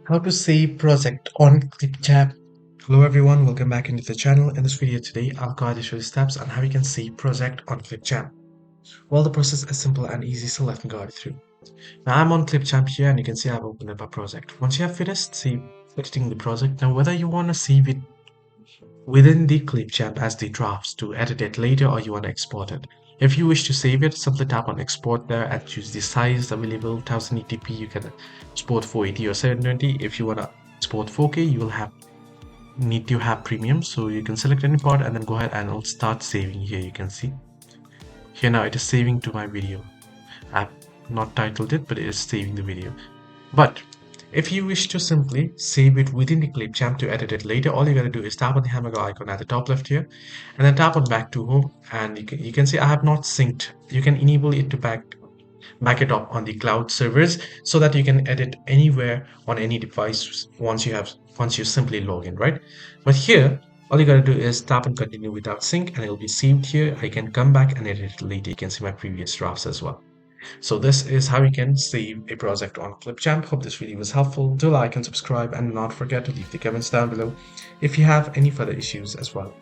How to save project on ClipChamp. Hello everyone, welcome back into the channel. In this video today, I'll guide you through the steps on how you can save project on ClipChamp. Well, the process is simple and easy, so let me guide you through. Now I'm on ClipChamp here and you can see I've opened up a project. Once you have finished editing the project, now whether you want to save it within the ClipChamp as the drafts to edit it later or you want to export it. If you wish to save it, simply tap on export there and choose the size available 1080p. You can export 480 or 720. If you want to export 4K, you will need to have premium, so you can select any part and then go ahead and it'll start saving. Here you can see here now it is saving to my video. I've not titled it, but it is saving the video. But if you wish to simply save it within the ClipChamp to edit it later, all you gotta do is tap on the hamburger icon at the top left here and then tap on back to home, and you can see I have not synced. You can enable it to back it up on the cloud servers so that you can edit anywhere on any device once you simply log in, right? But here all you gotta do is tap and continue without sync and it'll be saved here. I can come back and edit it later. You can see my previous drafts as well. So this is how you can save a project on ClipChamp. Hope this video was helpful. Do like and subscribe and not forget to leave the comments down below if you have any further issues as well.